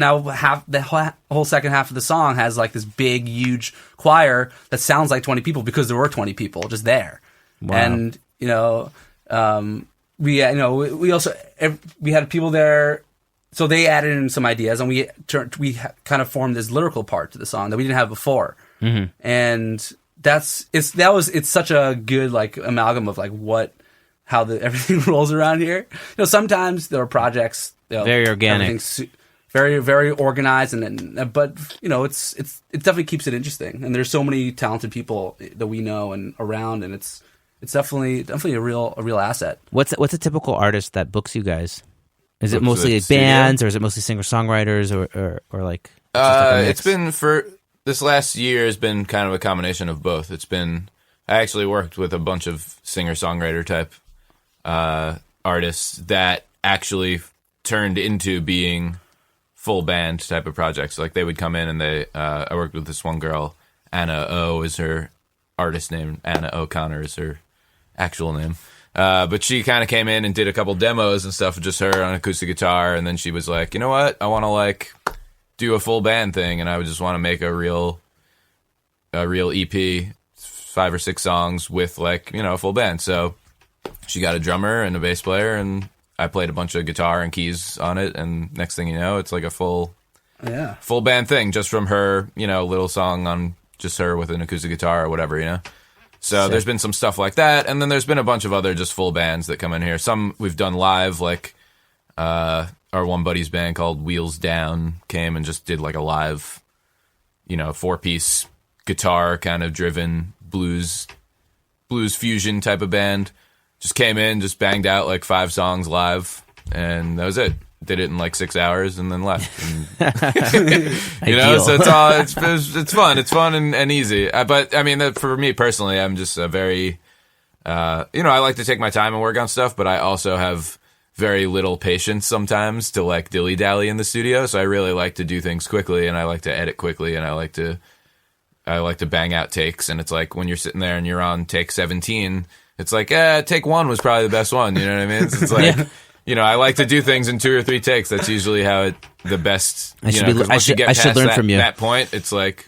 now whole second half of the song has like this big, huge choir that sounds like 20 people because there were 20 people just there. Wow. And, we also had people there. So they added in some ideas, and we kind of formed this lyrical part to the song that we didn't have before. Mm-hmm. And it's such a good like amalgam of like how everything rolls around here. Sometimes there are projects very organic, very very organized, but it definitely keeps it interesting. And there's so many talented people that we know and around, and it's definitely a real asset. What's a typical artist that books you guys? Is it mostly like bands, or is it mostly singer-songwriters, or like? It's been for this last year has been kind of a combination of both. I actually worked with a bunch of singer-songwriter type artists that actually turned into being full band type of projects. Like they would come in and I worked with this one girl, Anna O is her artist name. Anna O'Connor is her actual name. But she kind of came in and did a couple demos and stuff with just her on acoustic guitar, and then she was like, you know what, I want to like do a full band thing, and I would just want to make a real EP, 5 or 6 songs with like, a full band. So she got a drummer and a bass player, and I played a bunch of guitar and keys on it, and next thing you know, it's like a full band thing just from her, little song on just her with an acoustic guitar or whatever, So there's been some stuff like that, and then there's been a bunch of other just full bands that come in here. Some we've done live, like our one buddy's band called Wheels Down came and just did like a live, 4-piece guitar kind of driven blues fusion type of band. Just came in, just banged out like 5 songs live, and that was it. Did it in like 6 hours and then left. And, so it's fun. It's fun and easy. But I mean, for me personally, I'm just a very, I like to take my time and work on stuff, but I also have very little patience sometimes to like dilly dally in the studio. So I really like to do things quickly, and I like to edit quickly, and I like to bang out takes. And it's like when you're sitting there and you're on take 17, it's like, take 1 was probably the best one. You know what I mean? It's like. Yeah. I like to do things in 2 or 3 takes. That's usually how the best. I should learn from you. That point, it's like,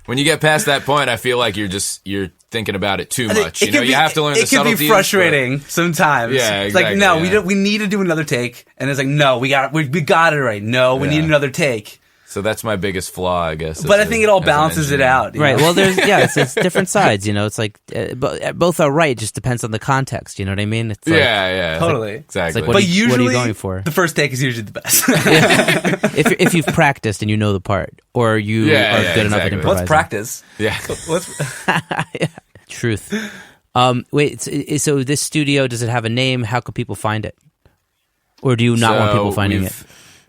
when you get past that point, I feel like you're thinking about it too much. You have to learn the subtleties. It can be frustrating sometimes. Yeah, it's exactly, like no, we need to do another take, and it's like no, we got it right. No, we need another take. So that's my biggest flaw, I guess. But I think it all balances it out. Right. Well, it's different sides. It's like both are right. It just depends on the context. You know what I mean? It's like, totally, exactly. Like, what are you going for? The first take is usually the best. if you've practiced and you know the part, or you are good enough at improvising. What's practice? Yeah. Truth. Wait. So this studio, does it have a name? How could people find it? Or do you not want people finding it?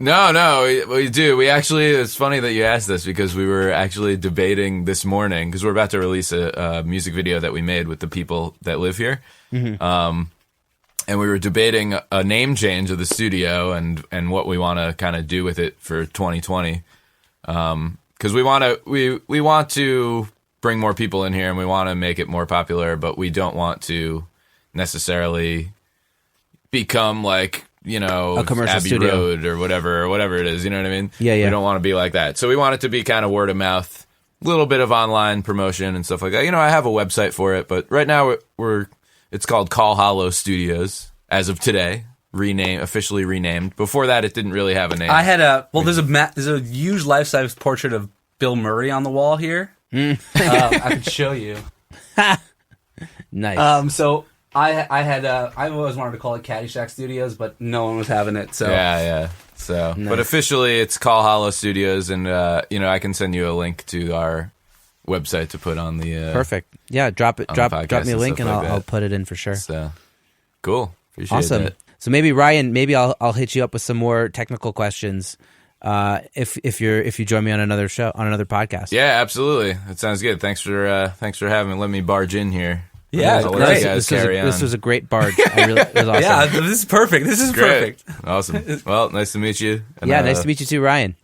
No, we do. We actually, it's funny that you asked this because we were actually debating this morning because we're about to release a music video that we made with the people that live here. Mm-hmm. And we were debating a name change of the studio and what we want to kind of do with it for 2020. Because we want to bring more people in here and we want to make it more popular, but we don't want to necessarily become like, a commercial Abbey studio. Road or whatever it is. You know what I mean? Yeah. We don't want to be like that. So we want it to be kind of word of mouth, a little bit of online promotion and stuff like that. I have a website for it, but right now it's called Call Hollow Studios as of today, officially renamed. Before that, it didn't really have a name. I had there's a huge life-size portrait of Bill Murray on the wall here. I could show you. Nice. So I always wanted to call it Caddyshack Studios, but no one was having it. So yeah. So, nice. But officially, it's Call Hollow Studios, and I can send you a link to our website to put on the. Perfect. Yeah, drop me a link, and I'll put it in for sure. So, cool. Appreciate awesome. That. So maybe Ryan, I'll hit you up with some more technical questions. If you join me on another show, on another podcast. Yeah, absolutely. That sounds good. Thanks for having me. Let me barge in here. Yeah, great. This was a great barge. It was awesome. Yeah, this is perfect. Perfect. Awesome. Well, nice to meet you. And, nice to meet you too, Ryan.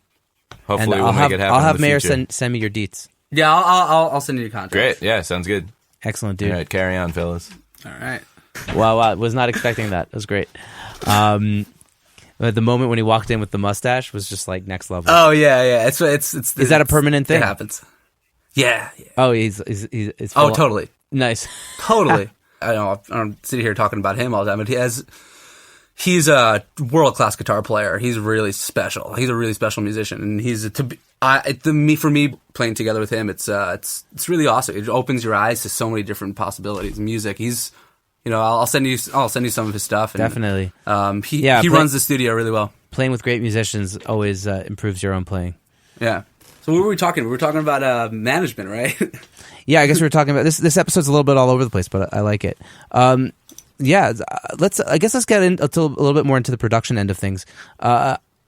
Hopefully, we'll make it happen. I'll have in the Meir future. send me your deets. Yeah, I'll send you your contact. Great. Yeah, sounds good. Excellent, dude. All right, carry on, fellas. All right. Wow, was not expecting that. That was great. The moment when he walked in with the mustache was just like next level. Oh yeah. It's Is that a permanent thing? It happens. Yeah. Oh, he's Oh, totally. Nice. Totally. I know I'm sitting here talking about him all the time, but he's a world-class guitar player. He's really special. He's a really special musician, and for me playing together with him, it's really awesome. It opens your eyes to so many different possibilities. Music. He's, I'll send you some of his stuff. And, Definitely. He runs the studio really well. Playing with great musicians always improves your own playing. Yeah. So what were we talking? We were talking about management, right? Yeah, I guess we were talking about this. This episode's a little bit all over the place, but I like it. Let's get a little bit more into the production end of things.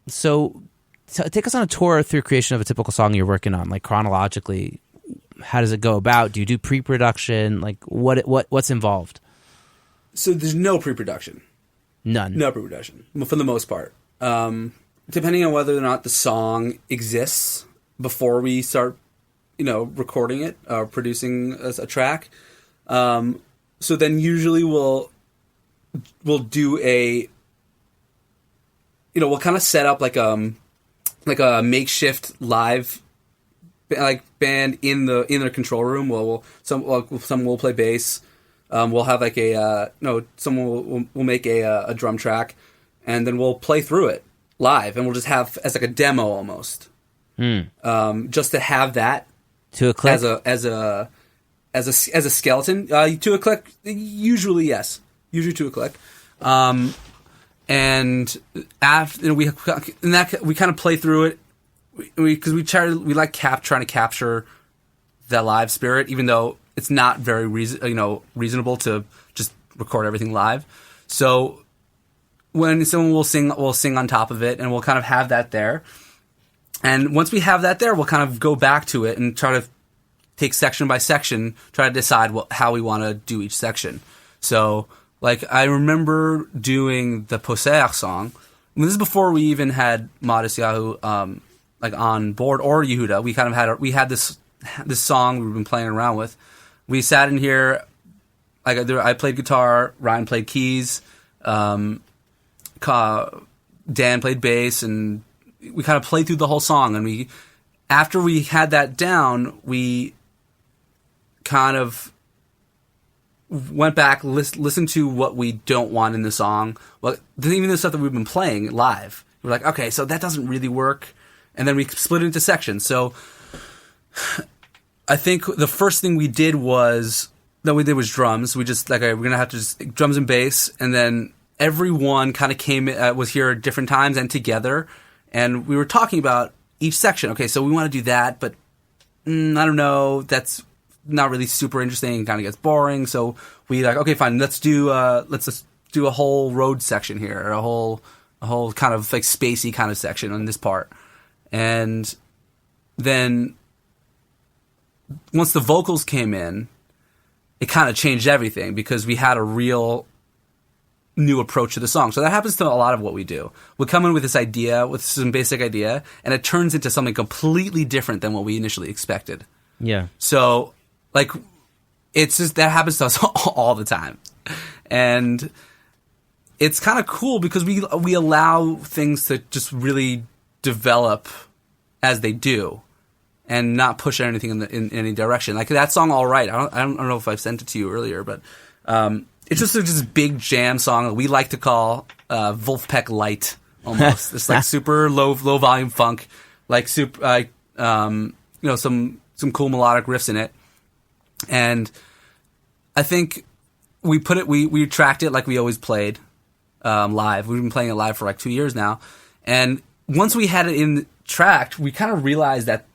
So take us on a tour through creation of a typical song you're working on, like chronologically. How does it go about? Do you do pre-production? Like what's involved? So there's no pre-production. None. No pre-production for the most part. Depending on whether or not the song exists before we start, recording it or producing a track. So then usually we'll do we'll kind of set up like a makeshift live band in the control room. Some will play bass. We'll have like someone will make a drum track, and then we'll play through it live, and we'll just have as like a demo almost. Just to have that to a click as a skeleton to a click. Usually yes, usually to a click. And after we kind of play through it because we like trying to capture that live spirit, even though it's not very reasonable to just record everything live. So when someone will sing on top of it, and we'll kind of have that there. And once we have that there, we'll kind of go back to it and try to take section by section, try to decide how we want to do each section. So, like, I remember doing the Poser song. This is before we even had Modest Yahoo on board, or Yehuda. We had this song we've been playing around with. We sat in here. I played guitar. Ryan played keys. Dan played bass, and we kind of played through the whole song. And after we had that down, we kind of went back, listened to what we don't want in the song. Well, even the stuff that we've been playing live. We're like, okay, so that doesn't really work. And then we split it into sections. So I think the first thing we did was drums. We just we're gonna have to just drums and bass, and then everyone kind of was here at different times and together, and we were talking about each section. Okay, so we want to do that, but I don't know. That's not really super interesting. It kind of gets boring. So we okay, fine. Let's just do a whole road section here, or a whole kind of like spacey kind of section on this part, and then once the vocals came in, it kind of changed everything because we had a real new approach to the song. So that happens to a lot of what we do. We come in with this idea, with some basic idea, and it turns into something completely different than what we initially expected. Yeah. So, it's just, that happens to us all the time. And it's kind of cool because we allow things to just really develop as they do, and not push anything in any direction. Like that song, All Right. I don't know if I've sent it to you earlier, but it's just a big jam song that we like to call Wolfpack Light. Almost, it's like super low volume funk, like super some cool melodic riffs in it. And I think we tracked it like we always played live. We've been playing it live for like 2 years now, and once we had it tracked, we kind of realized that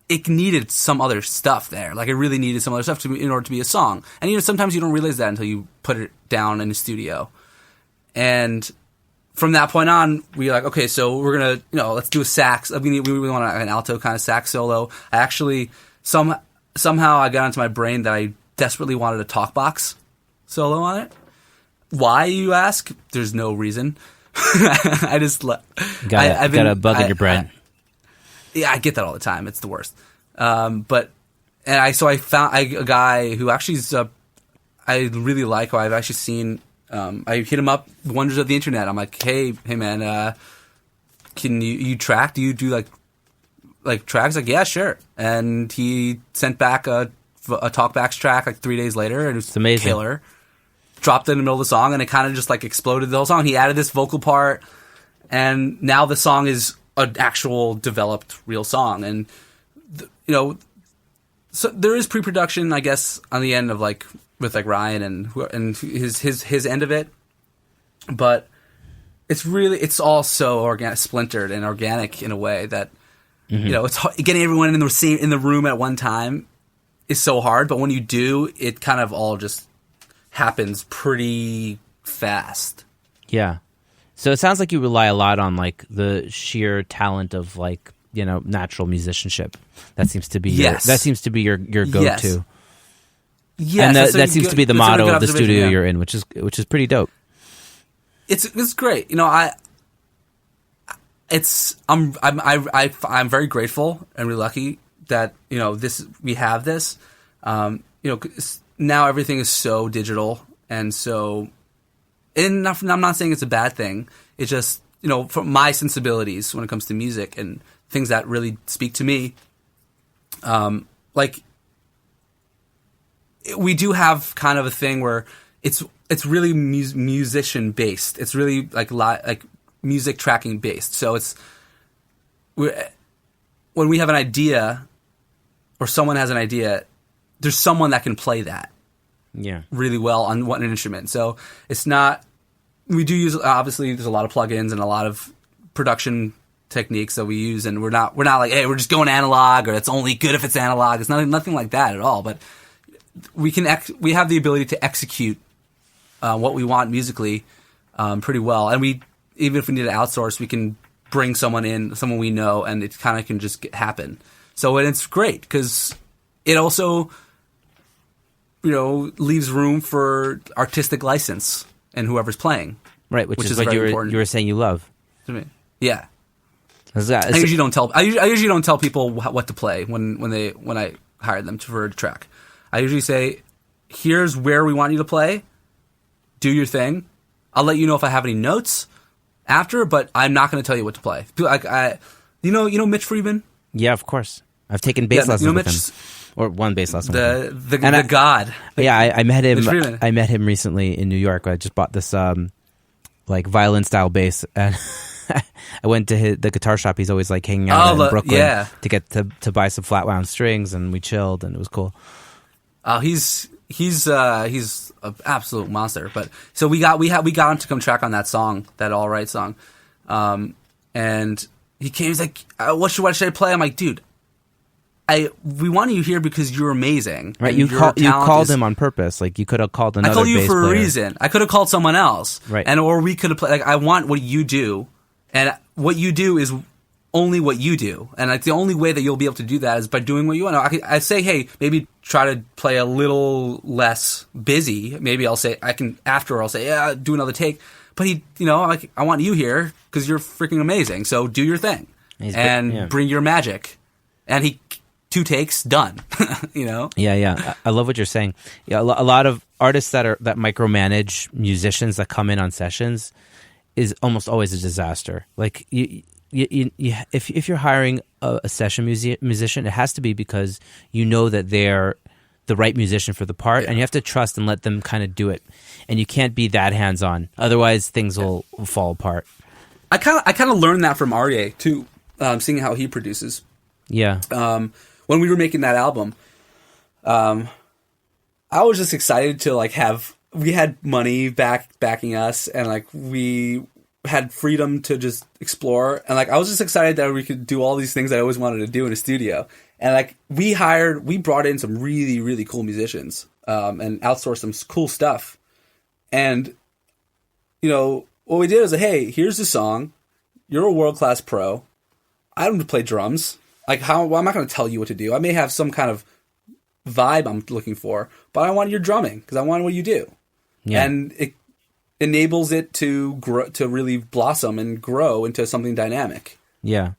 it needed some other stuff there. Like, it really needed some other stuff in order to be a song. And sometimes you don't realize that until you put it down in the studio. And from that point on, we were like, okay, so we're gonna, let's do a sax. We want an alto kind of sax solo. I actually somehow I got into my brain that I desperately wanted a talk box solo on it. Why, you ask? There's no reason. I just got a bug in your brain. Yeah, I get that all the time. It's the worst. I found a guy who actually I really like, who I've actually seen I hit him up, wonders of the internet. I'm like, hey man, can you track? Do you do like tracks? Like, yeah, sure. And he sent back a talkbacks track like 3 days later, and it was amazing. Killer. Dropped it in the middle of the song, and it kind of just like exploded the whole song. He added this vocal part, and now the song is an actual developed real song. And so there is pre-production, I guess, on the end of like with like Ryan and his end of it, but it's all so organic, splintered and organic in a way that it's hard, getting everyone in the room at one time is so hard. But when you do, it kind of all just happens pretty fast. Yeah. So it sounds like you rely a lot on like the sheer talent of like natural musicianship. That seems to be your go-to. Yes. Yes, and that seems to be the motto of the studio you're in, which is pretty dope. It's great. I'm very grateful and really lucky that we have this. Now everything is so digital, and so, and I'm not saying it's a bad thing. It's just for my sensibilities when it comes to music and things that really speak to me, like. We do have kind of a thing where it's really musician based. It's really like music tracking based. So when we have an idea or someone has an idea, there's someone that can play that really well on an instrument. So it's not. We do use, obviously there's a lot of plugins and a lot of production techniques that we use, and we're not like, hey, we're just going analog, or it's only good if it's analog. It's nothing like that at all. But we have the ability to execute what we want musically pretty well, and even if we need to outsource, we can bring someone we know, and it kind of can just happen. So it's great because it also leaves room for artistic license and whoever's playing, right? Which is what you were saying you love to me. Yeah, I usually don't tell people what to play when I hire them for a track. I usually say, here's where we want you to play. Do your thing. I'll let you know if I have any notes after, but I'm not going to tell you what to play. Like you know Mitch Friedman? Yeah, of course. I've taken bass lessons with him, or one bass lesson. The god. Yeah, I met him. I met him recently in New York. I just bought this like violin style bass, and I went to the guitar shop. He's always like hanging out in Brooklyn to get to buy some flat wound strings, and we chilled, and it was cool. He's an absolute monster. But so we got him to come track on that song, that All Right song, and he came. He's like, what should I play? I'm like, dude, we want you here because you're amazing. Right? You called him on purpose. Like you could have called another. I called you bass for player. a reason. I could have called someone else. Right? Or we could have played. Like I want what you do, and what you do is only what you do, and like the only way that you'll be able to do that is by doing what you want. I say, hey, maybe try to play a little less busy. Maybe I'll say I'll say, yeah, do another take. But I want you here because you're freaking amazing. So do your thing bring your magic. And 2 takes done. Yeah. I love what you're saying. Yeah, a lot of artists that micromanage musicians that come in on sessions is almost always a disaster. Like if you're hiring a session musician, it has to be because you know that they're the right musician for the part, and you have to trust and let them kind of do it. And you can't be that hands-on, otherwise things will fall apart. I kind of learned that from Aryeh too, seeing how he produces. Yeah. When we were making that album, I was just excited to like we had money backing us, and like we had freedom to just explore, and like I was just excited that we could do all these things I always wanted to do in a studio. And like we brought in some really, really cool musicians, and outsourced some cool stuff. And what we did was, hey, here's the song. You're a world-class pro. I don't play drums. Like I'm not going to tell you what to do. I may have some kind of vibe I'm looking for, but I want your drumming because I want what you do. Yeah. And it enables it to grow, to really blossom and grow into something dynamic. Yeah.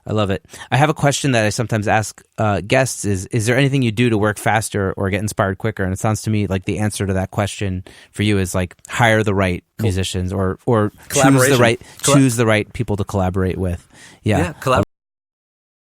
I love it. I have a question that I sometimes ask guests is there anything you do to work faster or get inspired quicker? And it sounds to me like the answer to that question for you is like hire the right musicians or choose the right people to collaborate with. Yeah.